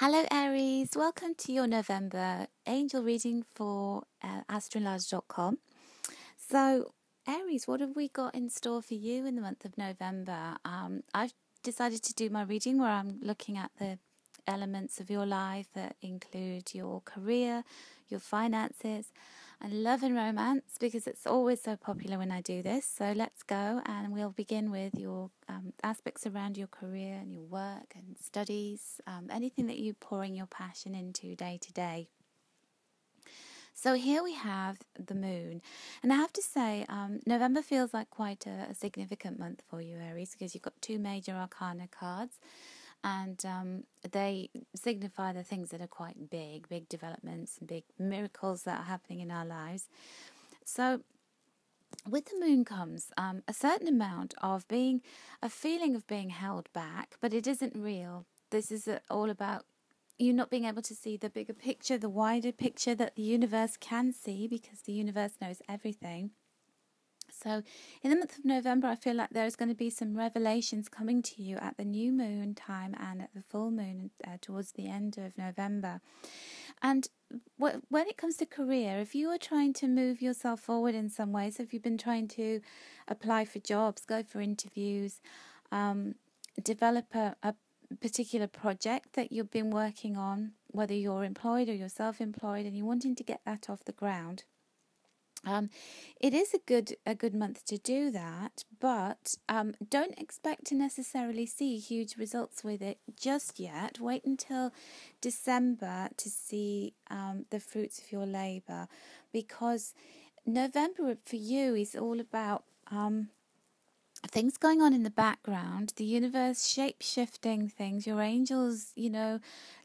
Hello Aries, welcome to your November angel reading for astrolage.com. So Aries, what have we got in store for you in the month of November? I've decided to do my reading where I'm looking at the elements of your life that include your career, your finances, and love and romance, because it's always so popular when I do this. So let's go, and we'll begin with your aspects around your career and your work and studies, anything that you pouring your passion into day to day. So here we have the moon, and I have to say November feels like quite a significant month for you, Aries, because you've got two major arcana cards, and they signify the things that are quite big developments and big miracles that are happening in our lives. So with the moon comes a certain amount of a feeling of being held back, but it isn't real. This is all about you not being able to see the bigger picture, the wider picture that the universe can see, because the universe knows everything. So in the month of November, I feel like there's going to be some revelations coming to you at the new moon time and at the full moon towards the end of November. And when it comes to career, if you are trying to move yourself forward in some ways, if you've been trying to apply for jobs, go for interviews, develop a particular project that you've been working on, whether you're employed or you're self-employed, and you're wanting to get that off the ground, it is a good month to do that, but don't expect to necessarily see huge results with it just yet. Wait until December to see the fruits of your labour, because November for you is all about things going on in the background, the universe shape-shifting things, your angels,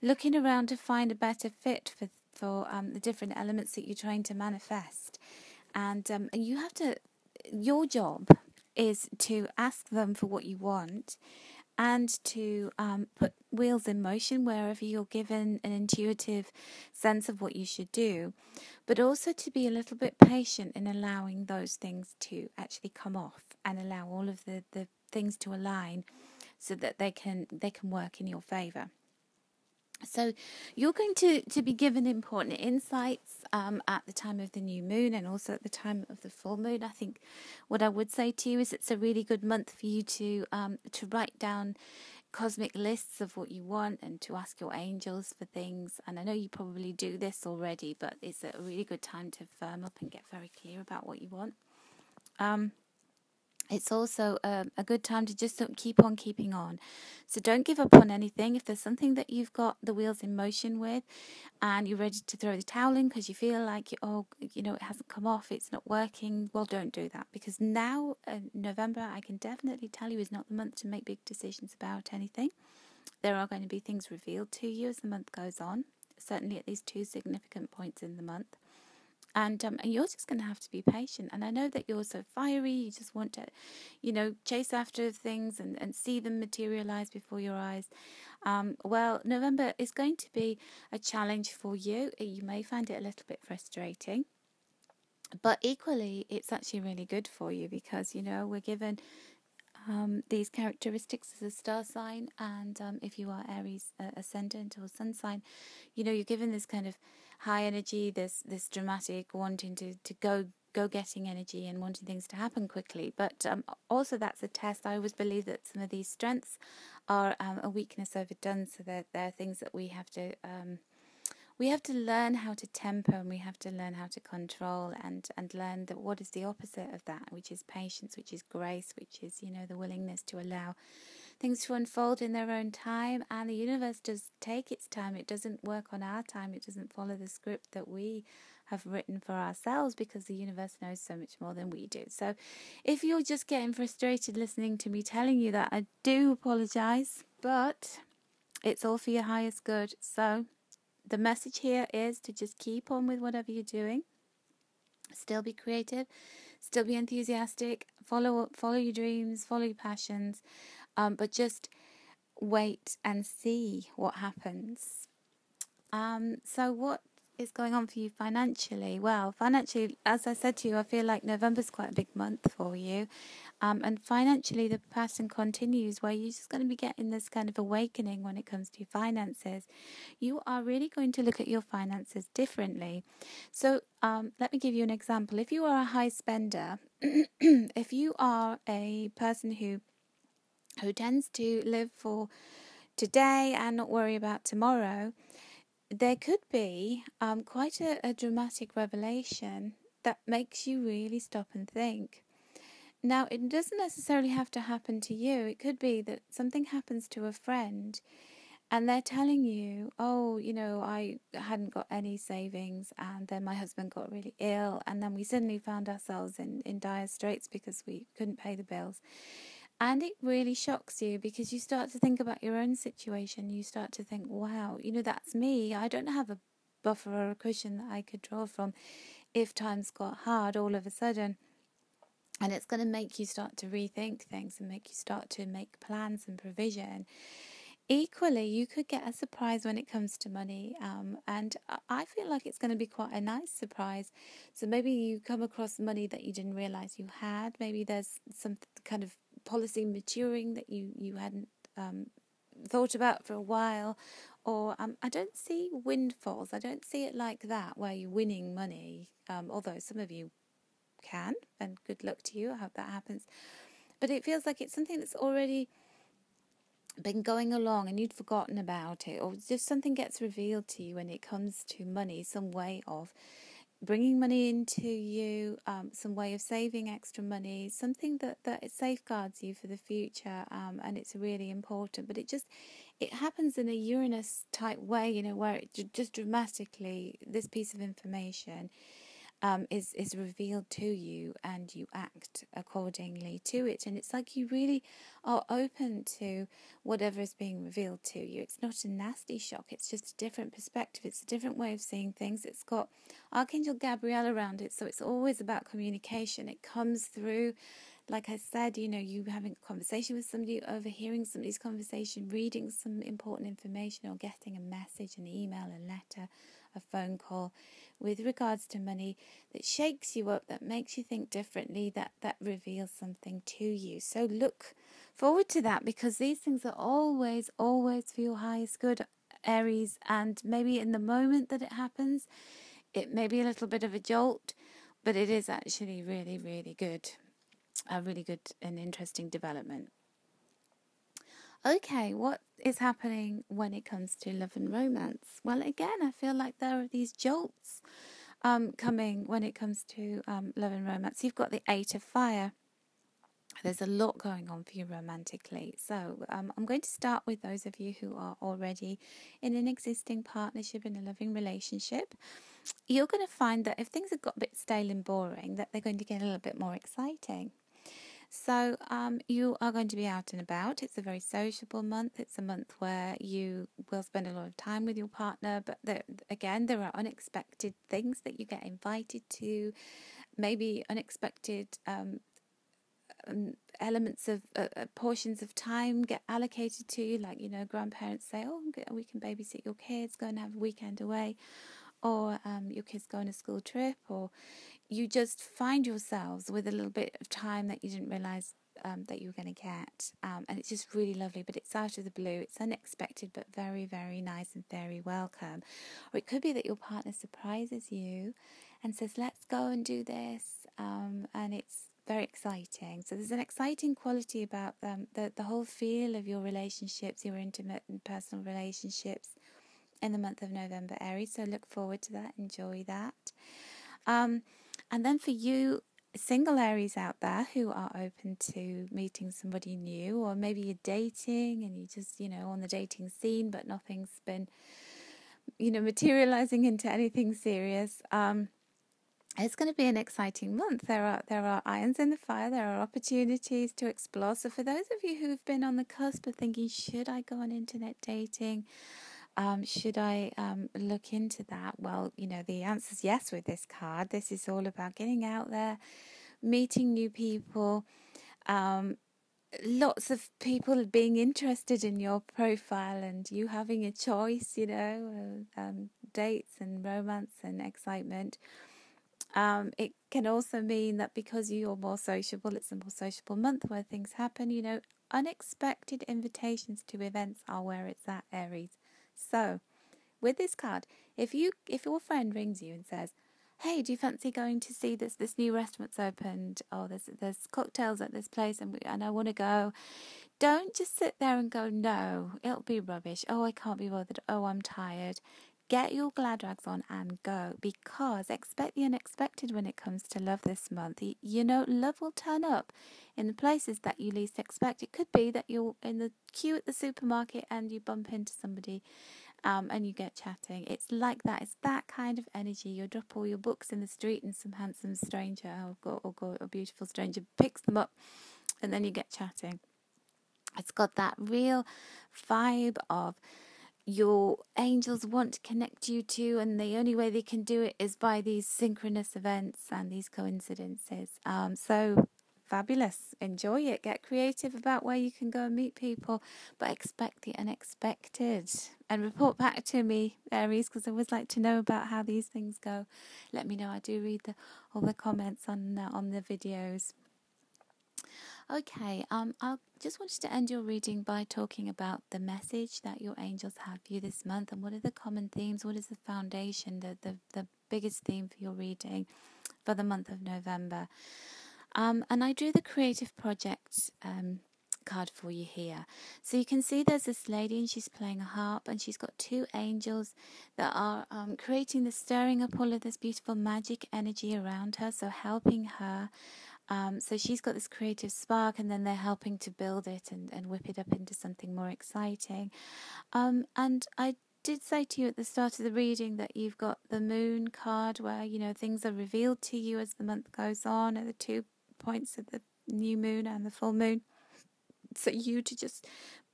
looking around to find a better fit for the different elements that you're trying to manifest. And you have to, your job is to ask them for what you want, and to put wheels in motion wherever you're given an intuitive sense of what you should do, but also to be a little bit patient in allowing those things to actually come off and allow all of the things to align so that they can work in your favour. So you're going to be given important insights at the time of the new moon and also at the time of the full moon. I think what I would say to you is it's a really good month for you to write down cosmic lists of what you want and to ask your angels for things. And I know you probably do this already, but it's a really good time to firm up and get very clear about what you want. It's also a good time to just keep on keeping on. So don't give up on anything. If there's something that you've got the wheels in motion with and you're ready to throw the towel in because you feel like, it hasn't come off, it's not working, well, don't do that. Because now, November, I can definitely tell you, is not the month to make big decisions about anything. There are going to be things revealed to you as the month goes on, certainly at these two significant points in the month. And you're just going to have to be patient. And I know that you're so fiery, you just want to, chase after things and see them materialize before your eyes. Well, November is going to be a challenge for you. You may find it a little bit frustrating. But equally, it's actually really good for you because, we're given these characteristics as a star sign. And if you are Aries ascendant or sun sign, you're given this kind of high energy, this dramatic wanting to go getting energy and wanting things to happen quickly. But also that's a test. I always believe that some of these strengths are a weakness overdone, so that there are things that we have to learn how to temper, and we have to learn how to control and learn that what is the opposite of that, which is patience, which is grace, which is, the willingness to allow things to unfold in their own time. And the universe does take its time. It doesn't work on our time. It doesn't follow the script that we have written for ourselves, because the universe knows so much more than we do. So if you're just getting frustrated listening to me telling you that, I do apologize, but it's all for your highest good. So the message here is to just keep on with whatever you're doing. Still be creative, still be enthusiastic, follow your dreams, follow your passions, but just wait and see what happens. So what is going on for you financially? Well, financially, as I said to you, I feel like November's quite a big month for you. And financially, the pattern continues where you're just going to be getting this kind of awakening when it comes to your finances. You are really going to look at your finances differently. So, let me give you an example. If you are a high spender, if you are a person who tends to live for today and not worry about tomorrow, there could be quite a dramatic revelation that makes you really stop and think. Now, it doesn't necessarily have to happen to you. It could be that something happens to a friend and they're telling you, oh, I hadn't got any savings, and then my husband got really ill, and then we suddenly found ourselves in dire straits because we couldn't pay the bills. And it really shocks you because you start to think about your own situation. You start to think, wow, that's me. I don't have a buffer or a cushion that I could draw from if times got hard all of a sudden. And it's going to make you start to rethink things and make you start to make plans and provision. Equally, you could get a surprise when it comes to money, and I feel like it's going to be quite a nice surprise. So maybe you come across money that you didn't realize you had. Maybe there's some kind of policy maturing that you hadn't thought about for a while, or I don't see windfalls. I don't see it like that where you're winning money, although some of you can, and good luck to you. I hope that happens. But it feels like it's something that's already been going along and you'd forgotten about it, or just something gets revealed to you when it comes to money, some way of bringing money into you, some way of saving extra money, something that it safeguards you for the future, and it's really important. But it happens in a Uranus type way, where it just dramatically, this piece of information is revealed to you and you act accordingly to it. And it's like you really are open to whatever is being revealed to you. It's not a nasty shock. It's just a different perspective. It's a different way of seeing things. It's got Archangel Gabriel around it. So it's always about communication. It comes through, like I said, you having a conversation with somebody, overhearing somebody's conversation, reading some important information, or getting a message, an email, a letter, a phone call with regards to money that shakes you up, that makes you think differently, that reveals something to you. So look forward to that, because these things are always for your highest good, Aries. And maybe in the moment that it happens, it may be a little bit of a jolt, but it is actually really, really good. A really good and interesting development. Okay, what is happening when it comes to love and romance? Well, again, I feel like there are these jolts coming when it comes to love and romance. You've got the Eight of Fire. There's a lot going on for you romantically. So I'm going to start with those of you who are already in an existing partnership, in a loving relationship. You're going to find that if things have got a bit stale and boring, that they're going to get a little bit more exciting. So you are going to be out and about. It's a very sociable month. It's a month where you will spend a lot of time with your partner. But there are unexpected things that you get invited to, maybe unexpected elements of portions of time get allocated to you. Like, grandparents say, oh, we can babysit your kids, go and have a weekend away. Or your kids go on a school trip, or you just find yourselves with a little bit of time that you didn't realise that you were going to get. And it's just really lovely, but it's out of the blue. It's unexpected, but very, very nice and very welcome. Or it could be that your partner surprises you and says, let's go and do this. And it's very exciting. So there's an exciting quality about the whole feel of your relationships, your intimate and personal relationships in the month of November, Aries. So look forward to that. Enjoy that. And then for you single Aries out there who are open to meeting somebody new, or maybe you're dating and you just, on the dating scene, but nothing's been, materializing into anything serious. It's going to be an exciting month. There are irons in the fire. There are opportunities to explore. So for those of you who've been on the cusp of thinking, should I go on internet dating? Should I look into that? Well, the answer is yes with this card. This is all about getting out there, meeting new people, lots of people being interested in your profile and you having a choice, dates and romance and excitement. It can also mean that because you're more sociable, it's a more sociable month where things happen, unexpected invitations to events are where it's at, Aries. So, with this card, if your friend rings you and says, "Hey, do you fancy going to see this new restaurant's opened? Or there's cocktails at this place and I want to go." Don't just sit there and go, "No, it'll be rubbish. Oh, I can't be bothered. Oh, I'm tired." Get your glad rags on and go, because expect the unexpected when it comes to love this month. Love will turn up in the places that you least expect. It could be that you're in the queue at the supermarket and you bump into somebody and you get chatting. It's like that. It's that kind of energy. You drop all your books in the street and some handsome stranger or a beautiful stranger picks them up and then you get chatting. It's got that real vibe of your angels want to connect you to, and the only way they can do it is by these synchronous events and these coincidences. So fabulous. Enjoy it. Get creative about where you can go and meet people, but expect the unexpected. And report back to me, Aries, because I always like to know about how these things go. Let me know. I do read all the comments on the videos. Okay, I just wanted to end your reading by talking about the message that your angels have for you this month, and what are the common themes, what is the foundation, the biggest theme for your reading for the month of November. And I drew the creative project card for you here. So you can see there's this lady and she's playing a harp, and she's got two angels that are creating the stirring up all of this beautiful magic energy around her, so helping her. So she's got this creative spark, and then they're helping to build it and whip it up into something more exciting. And I did say to you at the start of the reading that you've got the moon card where, things are revealed to you as the month goes on at the 2 points of the new moon and the full moon. So you to just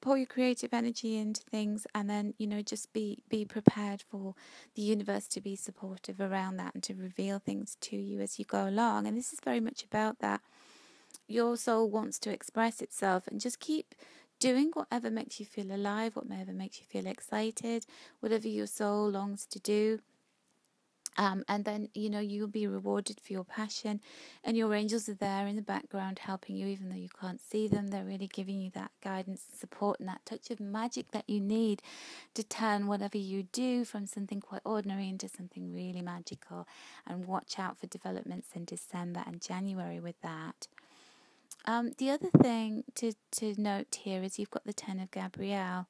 pour your creative energy into things, and then just be prepared for the universe to be supportive around that and to reveal things to you as you go along. And this is very much about that. Your soul wants to express itself, and just keep doing whatever makes you feel alive, whatever makes you feel excited, whatever your soul longs to do. And then, you'll be rewarded for your passion, and your angels are there in the background helping you, even though you can't see them. They're really giving you that guidance, support, and that touch of magic that you need to turn whatever you do from something quite ordinary into something really magical. And watch out for developments in December and January with that. The other thing to note here is you've got the 10 of Gabrielle.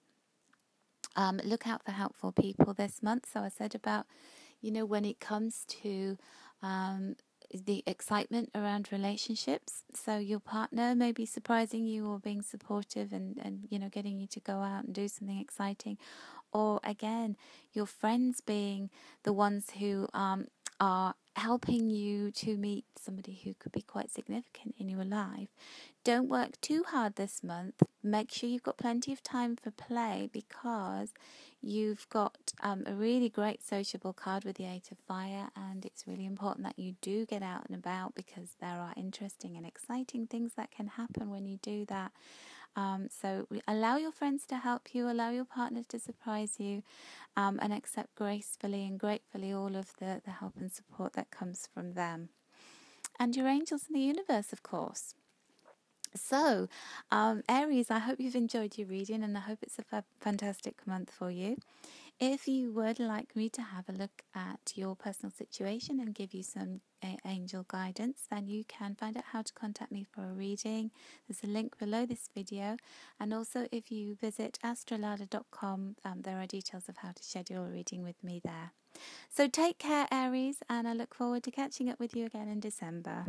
Look out for helpful people this month. So I said about when it comes to the excitement around relationships. So your partner may be surprising you or being supportive and getting you to go out and do something exciting. Or again, your friends being the ones who are helping you to meet somebody who could be quite significant in your life. Don't work too hard this month. Make sure you've got plenty of time for play, because you've got a really great sociable card with the 8 of Fire, and it's really important that you do get out and about, because there are interesting and exciting things that can happen when you do that. So allow your friends to help you, allow your partner to surprise you, and accept gracefully and gratefully all of the help and support that comes from them. And your angels in the universe, of course. So, Aries, I hope you've enjoyed your reading, and I hope it's a fantastic month for you. If you would like me to have a look at your personal situation and give you some angel guidance, then you can find out how to contact me for a reading. There's a link below this video. And also, if you visit astrolada.com, there are details of how to schedule a reading with me there. So take care, Aries, and I look forward to catching up with you again in December.